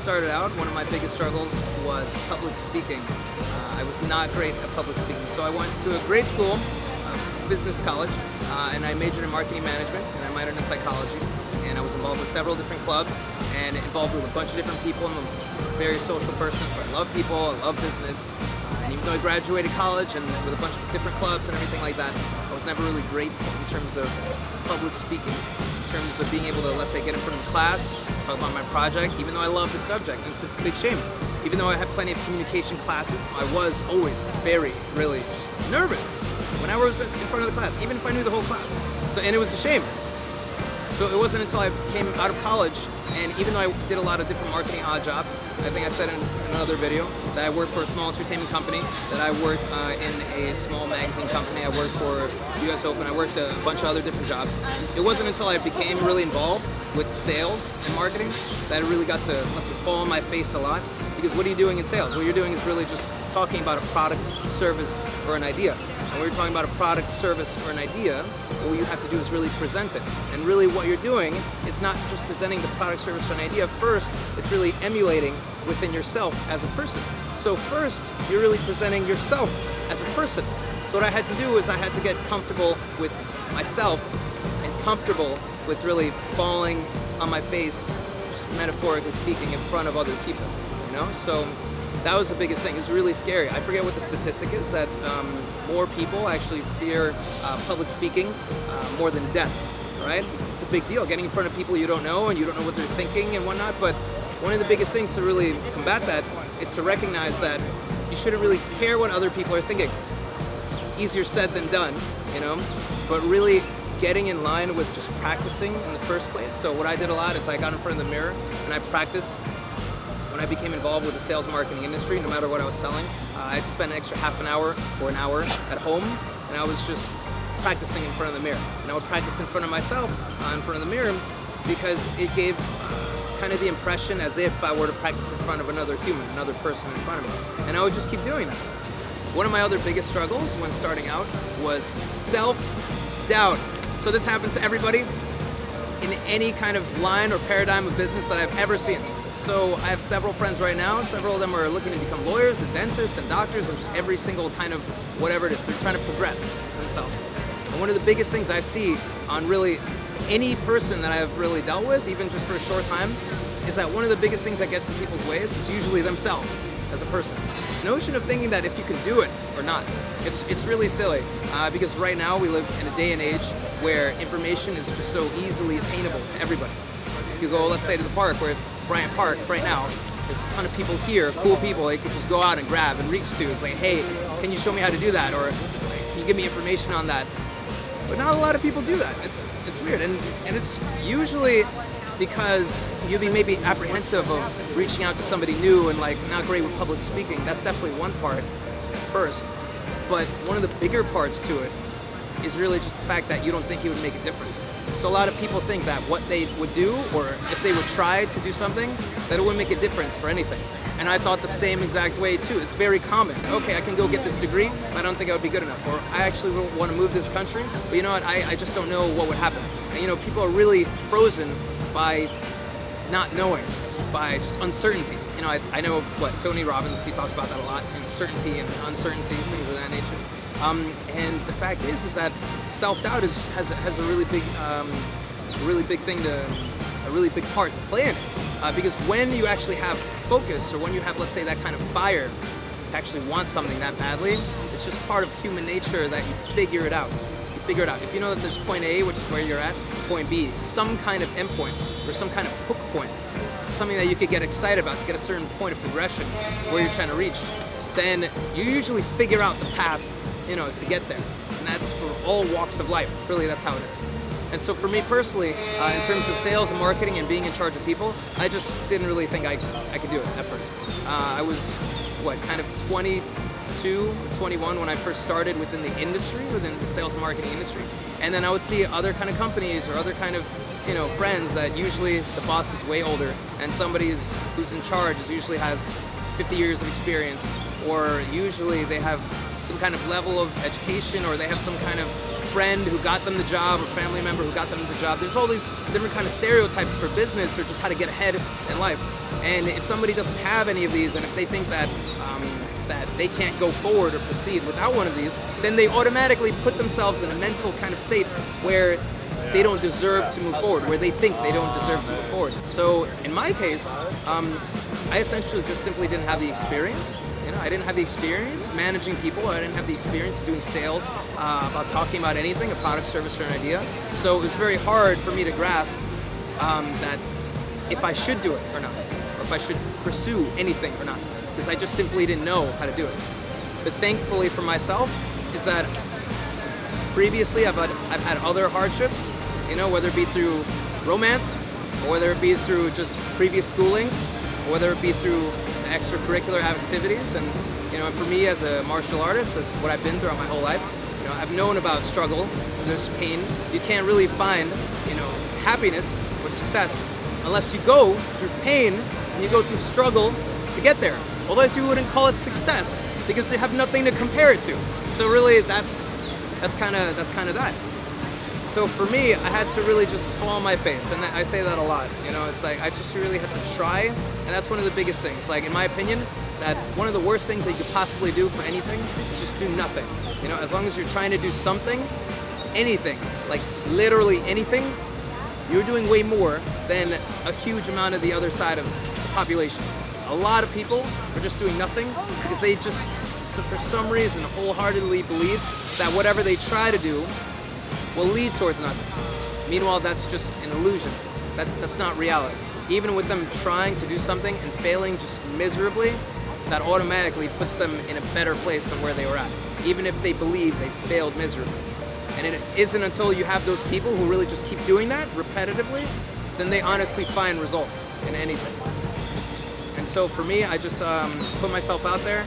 started out, one of my biggest struggles was public speaking. I was not great at public speaking, so I went to a great school, business college, and I majored in marketing management, and I minored in psychology. And I was involved with several different clubs, and involved with a bunch of different people. I'm a very social person, so I love people, I love business. And even though I graduated college and with a bunch of different clubs and everything like that, I was never really great in terms of public speaking, in terms of being able to, let's say, get in front of the class, talk about my project, even though I love the subject. And it's a big shame. Even though I had plenty of communication classes, I was always really just nervous when I was in front of the class, even if I knew the whole class. And it was a shame. So it wasn't until I came out of college, and even though I did a lot of different marketing odd jobs, I think I said in another video that I worked for a small entertainment company, that I worked in a small magazine company, I worked for US Open, I worked a bunch of other different jobs. It wasn't until I became really involved with sales and marketing that I really got to, let's say, fall on my face a lot. Because what are you doing in sales? What you're doing is really just talking about a product, service, or an idea. And when you're talking about a product, service, or an idea, what you have to do is really present it. And really what you're doing is not just presenting the product, service, or an idea. First, it's really emulating within yourself as a person. So first, you're really presenting yourself as a person. So what I had to do is I had to get comfortable with myself and comfortable with really falling on my face, just metaphorically speaking, in front of other people. So that was the biggest thing. It was really scary. I forget what the statistic is, that more people actually fear public speaking more than death, right? It's a big deal, getting in front of people you don't know and you don't know what they're thinking and whatnot. But one of the biggest things to really combat that is to recognize that you shouldn't really care what other people are thinking. It's easier said than done, but really getting in line with just practicing in the first place. So what I did a lot is I got in front of the mirror and I practiced. When I became involved with the sales marketing industry, no matter what I was selling, I'd spend an extra half an hour or an hour at home, and I was just practicing in front of the mirror. And I would practice in front of myself, in front of the mirror, because it gave kind of the impression as if I were to practice in front of another human, another person in front of me. And I would just keep doing that. One of my other biggest struggles when starting out was self-doubt. So this happens to everybody in any kind of line or paradigm of business that I've ever seen. So I have several friends right now, several of them are looking to become lawyers and dentists and doctors and just every single kind of whatever it is. They're trying to progress themselves. And one of the biggest things I see on really any person that I've really dealt with, even just for a short time, is that one of the biggest things that gets in people's ways is usually themselves as a person. The notion of thinking that if you can do it or not, it's really silly because right now we live in a day and age where information is just so easily attainable to everybody. If you go, let's say, to the park, where Bryant Park right now, there's a ton of people here, cool people they could just go out and grab and reach to. It's like, hey, can you show me how to do that? Or can you give me information on that? But not a lot of people do that. It's weird. And it's usually because you'd be maybe apprehensive of reaching out to somebody new and like not great with public speaking. That's definitely one part first. But one of the bigger parts to it is really just the fact that you don't think it would make a difference. So a lot of people think that what they would do, or if they would try to do something, that it wouldn't make a difference for anything. And I thought the same exact way too. It's very common. Okay, I can go get this degree, but I don't think I would be good enough. Or I actually want to move to this country, but you know what, I just don't know what would happen. And people are really frozen by not knowing, by just uncertainty. I know what Tony Robbins, he talks about that a lot, certainty and uncertainty, things of that nature. And the fact is that self-doubt has a really big part to play in it. Because when you actually have focus, or when you have, let's say, that kind of fire to actually want something that badly, it's just part of human nature that you figure it out. If you know that there's point A, which is where you're at, point B, some kind of endpoint or some kind of hook point, something that you could get excited about to get a certain point of progression where you're trying to reach, then you usually figure out the path to get there. And that's for all walks of life. Really, that's how it is. And so for me personally, in terms of sales and marketing and being in charge of people, I just didn't really think I could do it at first. I was, kind of 22, 21 when I first started within the industry, within the sales and marketing industry. And then I would see other kind of companies or other kind of, friends that usually the boss is way older and somebody who's in charge usually has 50 years of experience, or usually they have some kind of level of education, or they have some kind of friend who got them the job, or family member who got them the job. There's all these different kind of stereotypes for business or just how to get ahead in life. And if somebody doesn't have any of these, and if they think that that they can't go forward or proceed without one of these, then they automatically put themselves in a mental kind of state where they don't deserve to move forward, where they think they don't deserve to move forward. So in my case, I essentially just simply didn't have the experience. I didn't have the experience managing people. I didn't have the experience of doing sales, about talking about anything, a product, service, or an idea. So it was very hard for me to grasp that if I should do it or not, or if I should pursue anything or not, because I just simply didn't know how to do it. But thankfully for myself is that previously I've had other hardships, whether it be through romance, or whether it be through just previous schoolings, or whether it be through extracurricular activities. And for me as a martial artist, that's what I've been throughout my whole life. I've known about struggle, and there's pain. You can't really find happiness or success unless you go through pain and you go through struggle to get there. Otherwise you wouldn't call it success, because they have nothing to compare it to. So really that's kind of that. So for me, I had to really just fall on my face, and I say that a lot. It's like I just really had to try, and that's one of the biggest things. Like in my opinion, that one of the worst things that you could possibly do for anything is just do nothing. As long as you're trying to do something, anything, like literally anything, you're doing way more than a huge amount of the other side of the population. A lot of people are just doing nothing because they just, for some reason, wholeheartedly believe that whatever they try to do will lead towards nothing. Meanwhile, that's just an illusion. That's not reality. Even with them trying to do something and failing just miserably, that automatically puts them in a better place than where they were at, even if they believe they failed miserably. And it isn't until you have those people who really just keep doing that repetitively, then they honestly find results in anything. And so for me, I just put myself out there,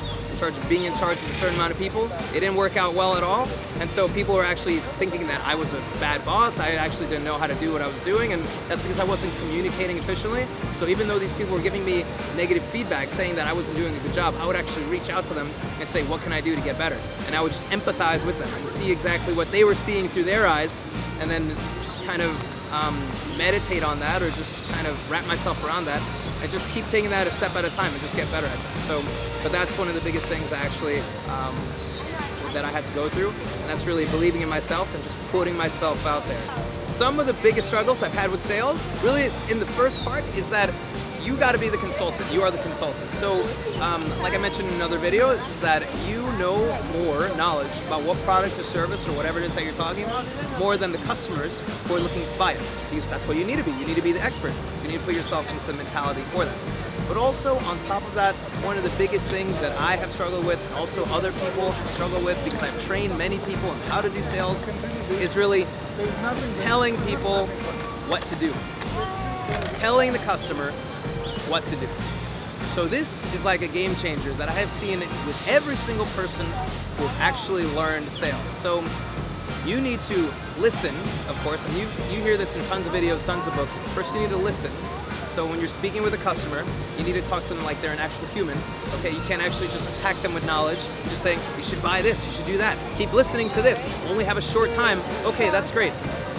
being in charge of a certain amount of people. It didn't work out well at all, and so people were actually thinking that I was a bad boss. I actually didn't know how to do what I was doing, and that's because I wasn't communicating efficiently. So even though these people were giving me negative feedback saying that I wasn't doing a good job, I would actually reach out to them and say, what can I do to get better? And I would just empathize with them and see exactly what they were seeing through their eyes, and then just kind of meditate on that, or just kind of wrap myself around that, and just keep taking that a step at a time and just get better at that. So, but that's one of the biggest things actually that I had to go through, and that's really believing in myself and just putting myself out there. Some of the biggest struggles I've had with sales, really in the first part, is that you got to be the consultant. You are the consultant. So, like I mentioned in another video, is that you know more knowledge about what product or service or whatever it is that you're talking about, more than the customers who are looking to buy it. Because that's what you need to be. You need to be the expert. So you need to put yourself into the mentality for that. But also, on top of that, one of the biggest things that I have struggled with, and also other people struggle with, because I've trained many people on how to do sales, is really telling people what to do. Telling the customer what to do. So this is like a game changer that I have seen with every single person who actually learned sales. So you need to listen, of course, and you hear this in tons of videos, tons of books. First you need to listen. So when you're speaking with a customer, you need to talk to them like they're an actual human. Okay, you can't actually just attack them with knowledge. You're just saying, you should buy this, you should do that. Keep listening to this. Only have a short time. Okay, that's great.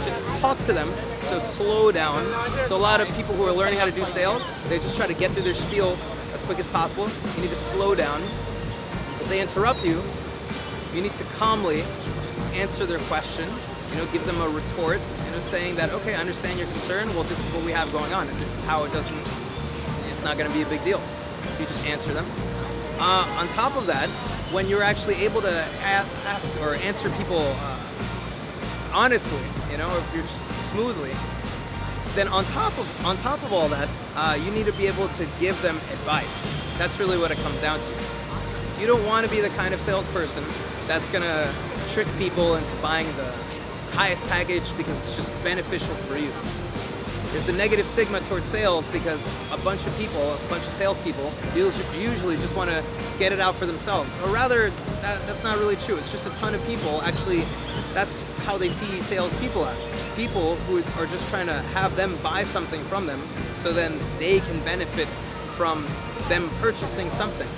Just talk to them. So slow down. So a lot of people who are learning how to do sales, they just try to get through their spiel as quick as possible. You need to slow down. If they interrupt you, you need to calmly just answer their question, give them a retort, saying that, okay, I understand your concern, well, this is what we have going on, and this is how it's not going to be a big deal. So you just answer them. On top of that, when you're actually able to ask or answer people honestly, or if you're just smoothly, then on top of all that, you need to be able to give them advice. That's really what it comes down to. You don't want to be the kind of salesperson that's gonna trick people into buying the highest package because it's just beneficial for you. There's a negative stigma towards sales because a bunch of salespeople usually just want to get it out for themselves. Or rather, that's not really true. It's just a ton of people, actually, that's how they see salespeople as. People who are just trying to have them buy something from them so then they can benefit from them purchasing something.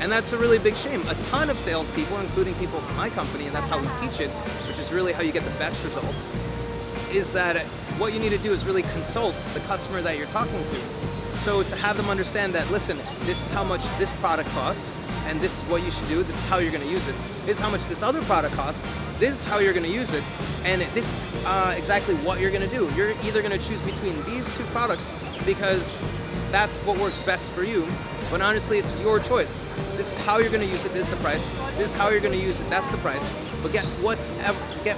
And that's a really big shame. A ton of salespeople, including people from my company, and that's how we teach it, which is really how you get the best results, is that what you need to do is really consult the customer that you're talking to. So to have them understand that, listen, this is how much this product costs, and this is what you should do, this is how you're going to use it. This is how much this other product costs, this is how you're going to use it, and this is exactly what you're going to do. You're either going to choose between these two products because that's what works best for you, but honestly, it's your choice. This is how you're going to use it, this is the price. This is how you're going to use it, that's the price. But get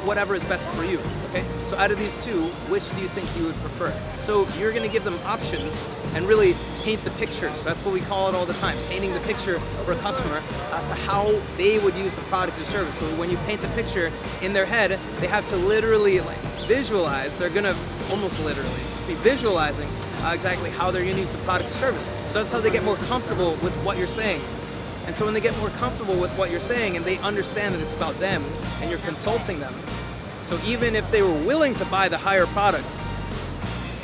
whatever is best for you, okay? So out of these two, which do you think you would prefer? So you're gonna give them options and really paint the picture. So that's what we call it all the time, painting the picture for a customer as to how they would use the product or service. So when you paint the picture in their head, they have to literally visualize, they're gonna almost literally just be visualizing exactly how they're gonna use the product or service. So that's how they get more comfortable with what you're saying. And so when they get more comfortable with what you're saying and they understand that it's about them and you're consulting them, so even if they were willing to buy the higher product,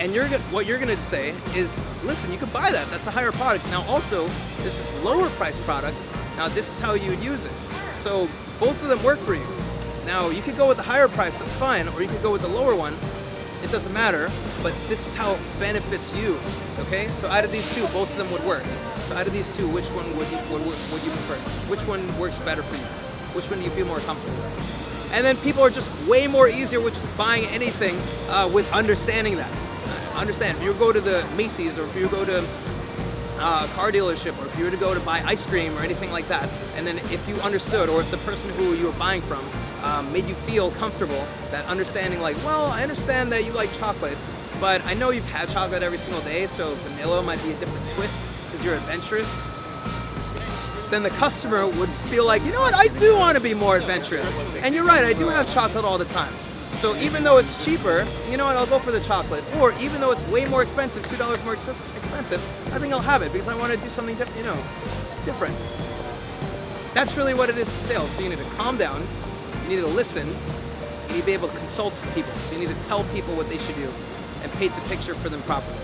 and what you're gonna say is, listen, you can buy that, that's a higher product. Now also, there's this lower price product, now this is how you would use it. So both of them work for you. Now you could go with the higher price, that's fine, or you could go with the lower one, it doesn't matter, but this is how it benefits you, okay? So out of these two, both of them would work. So out of these two, which one would you prefer? Which one works better for you? Which one do you feel more comfortable with? And then people are just way more easier with just buying anything with understanding that. Understand, if you go to the Macy's or if you go to a car dealership or if you were to go to buy ice cream or anything like that, and then if you understood, or if the person who you were buying from made you feel comfortable, that understanding like, well, I understand that you like chocolate, but I know you've had chocolate every single day, so vanilla might be a different twist because you're adventurous. Then the customer would feel like, you know what, I do want to be more adventurous. And you're right, I do have chocolate all the time. So even though it's cheaper, you know what, I'll go for the chocolate. Or even though it's way more expensive, $2 more expensive, I think I'll have it because I want to do something different. That's really what it is to sales. So you need to calm down, you need to listen, you need to be able to consult people. So you need to tell people what they should do and paint the picture for them properly.